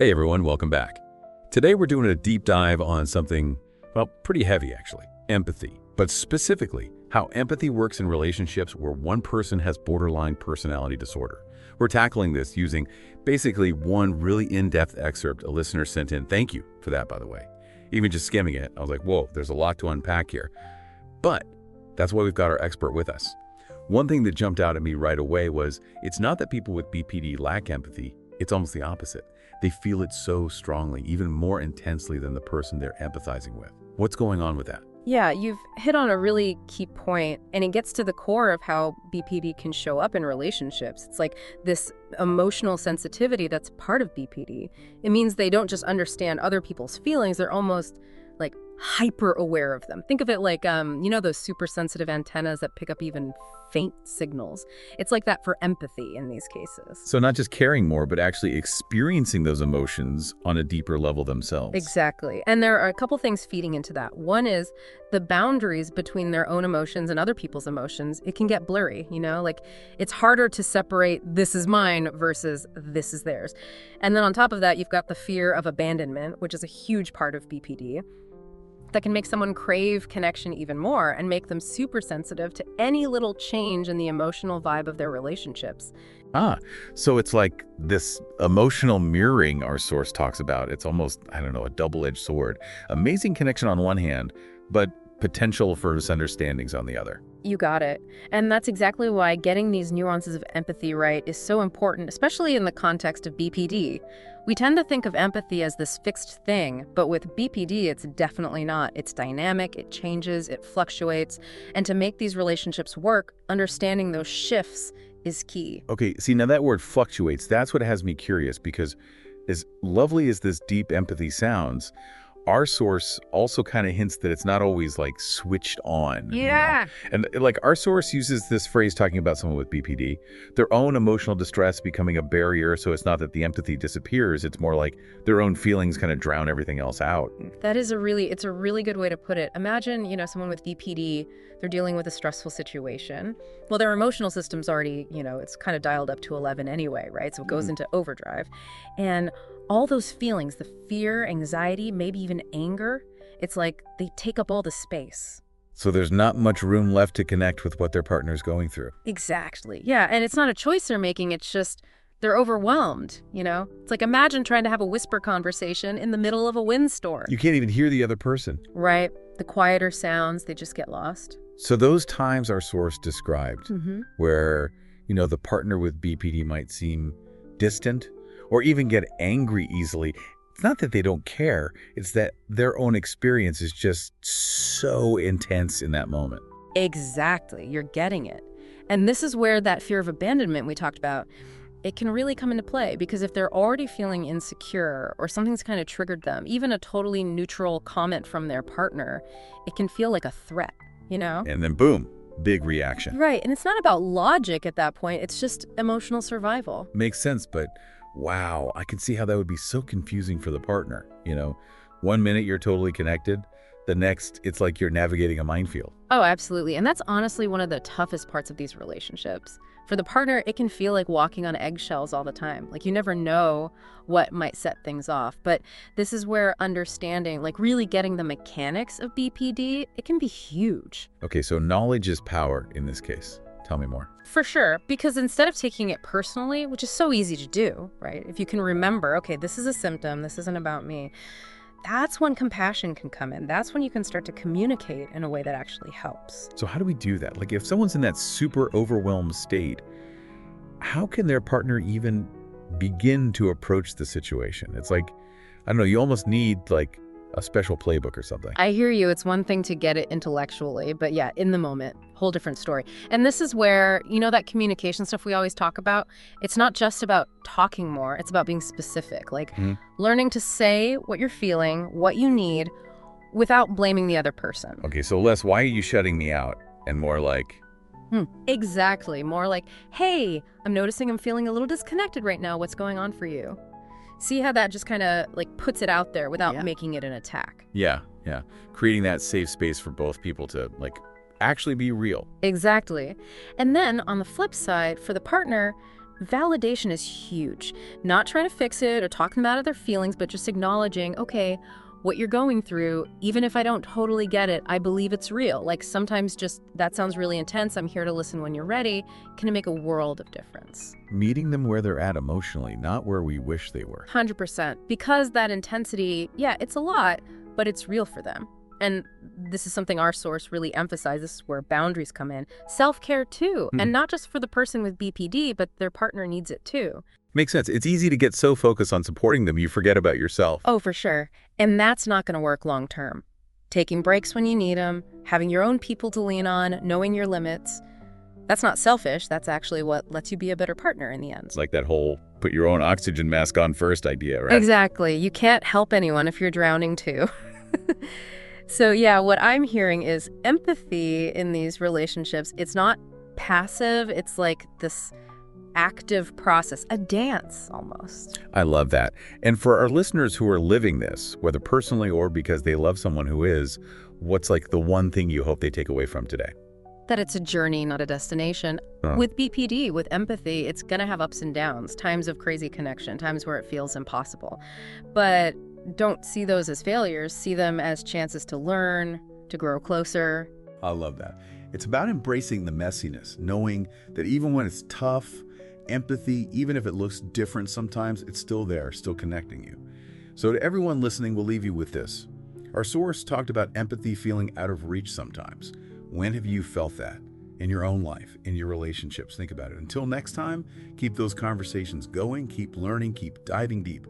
Hey everyone, welcome back. Today we're doing a deep dive on something, well, pretty heavy actually, empathy. But specifically, how empathy works in relationships where one person has borderline personality disorder. We're tackling this using basically one really in-depth excerpt a listener sent in. Thank you for that, by the way. Even just skimming it, I was like, whoa, there's a lot to unpack here. But that's why we've got our expert with us. One thing that jumped out at me right away was, it's not that people with BPD lack empathy, it's almost the opposite. They feel it so strongly, even more intensely than the person they're empathizing with. What's going on with that? Yeah, you've hit on a really key point, and it gets to the core of how BPD can show up in relationships. It's like this emotional sensitivity that's part of BPD. It means they don't just understand other people's feelings, they're almost like hyper aware of them. Think of it like, those super sensitive antennas that pick up even faint signals. It's like that for empathy in these cases. So not just caring more, but actually experiencing those emotions on a deeper level themselves. Exactly. And there are a couple things feeding into that. One is the boundaries between their own emotions and other people's emotions. It can get blurry, like it's harder to separate this is mine versus this is theirs. And then on top of that, you've got the fear of abandonment, which is a huge part of BPD. That can make someone crave connection even more and make them super sensitive to any little change in the emotional vibe of their relationships. So it's like this emotional mirroring our source talks about. It's almost, a double-edged sword. Amazing connection on one hand, but potential for misunderstandings on the other. You got it. And that's exactly why getting these nuances of empathy right is so important, especially in the context of BPD. We tend to think of empathy as this fixed thing, but with BPD, it's definitely not. It's dynamic, it changes, it fluctuates. And to make these relationships work, understanding those shifts is key. Okay, see, now that word fluctuates, that's what has me curious, because as lovely as this deep empathy sounds, our source also kind of hints that it's not always like switched on. Yeah. And like our source uses this phrase talking about someone with BPD, their own emotional distress becoming a barrier. So it's not that the empathy disappears. It's more like their own feelings kind of drown everything else out. That is it's a really good way to put it. Imagine, someone with BPD, they're dealing with a stressful situation. Well, their emotional system's already, it's kind of dialed up to 11 anyway, right? So it goes into overdrive. And all those feelings, the fear, anxiety, maybe even anger, it's like they take up all the space. So there's not much room left to connect with what their partner's going through. Exactly. Yeah, and it's not a choice they're making, it's just they're overwhelmed, It's like imagine trying to have a whisper conversation in the middle of a windstorm. You can't even hear the other person. Right. The quieter sounds, they just get lost. So those times our source described, where, the partner with BPD might seem distant, or even get angry easily, it's not that they don't care, it's that their own experience is just so intense in that moment. Exactly, you're getting it. And this is where that fear of abandonment we talked about, it can really come into play, because if they're already feeling insecure or something's kind of triggered them, even a totally neutral comment from their partner, it can feel like a threat, And then boom, big reaction. Right, and it's not about logic at that point, it's just emotional survival. Makes sense, but wow, I can see how that would be so confusing for the partner. 1 minute you're totally connected, the next it's like you're navigating a minefield. Oh, absolutely. And that's honestly one of the toughest parts of these relationships. For the partner, it can feel like walking on eggshells all the time. Like you never know what might set things off. But this is where understanding, like really getting the mechanics of BPD, it can be huge. Okay, so knowledge is power in this case. Tell me more. For sure, because instead of taking it personally, which is so easy to do, right? If you can remember, okay, this is a symptom, this isn't about me, that's when compassion can come in. That's when you can start to communicate in a way that actually helps. So how do we do that? Like if someone's in that super overwhelmed state, how can their partner even begin to approach the situation? It's like, I don't know, you almost need like a special playbook or something. I hear you. It's one thing to get it intellectually, but yeah, in the moment, whole different story. And this is where, that communication stuff we always talk about, it's not just about talking more, it's about being specific, like learning to say what you're feeling, what you need, without blaming the other person. Okay, so Les, why are you shutting me out? And more like, Exactly. More like, hey, I'm noticing I'm feeling a little disconnected right now. What's going on for you? See how that just kind of like puts it out there without making it an attack. Yeah. Creating that safe space for both people to like actually be real. Exactly. And then on the flip side, for the partner, Validation is huge. Not trying to fix it or talking about other feelings, but just acknowledging, okay, what you're going through, even if I don't totally get it, I believe it's real. Like sometimes just, that sounds really intense, I'm here to listen when you're ready, can make a world of difference. Meeting them where they're at emotionally, not where we wish they were. 100%. Because that intensity, yeah, it's a lot, but it's real for them. And this is something our source really emphasizes. This is where boundaries come in. Self-care too. And not just for the person with BPD, but their partner needs it too. Makes sense. It's easy to get so focused on supporting them you forget about yourself. Oh, for sure. And that's not going to work long term. Taking breaks when you need them, having your own people to lean on, knowing your limits. That's not selfish. That's actually what lets you be a better partner in the end. It's like that whole put your own oxygen mask on first idea, right? Exactly. You can't help anyone if you're drowning too. So yeah, what I'm hearing is empathy in these relationships. It's not passive. It's like this active process, a dance almost. I love that. And for our listeners who are living this, whether personally or because they love someone who is, what's like the one thing you hope they take away from today? That it's a journey, not a destination. With BPD, with empathy, it's going to have ups and downs, times of crazy connection, times where it feels impossible. But don't see those as failures. See them as chances to learn, to grow closer. I love that. It's about embracing the messiness, knowing that even when it's tough, empathy, even if it looks different sometimes, it's still there, still connecting you. So to everyone listening, we'll leave you with this. Our source talked about empathy feeling out of reach sometimes. When have you felt that in your own life, in your relationships? Think about it. Until next time, keep those conversations going, keep learning, keep diving deep.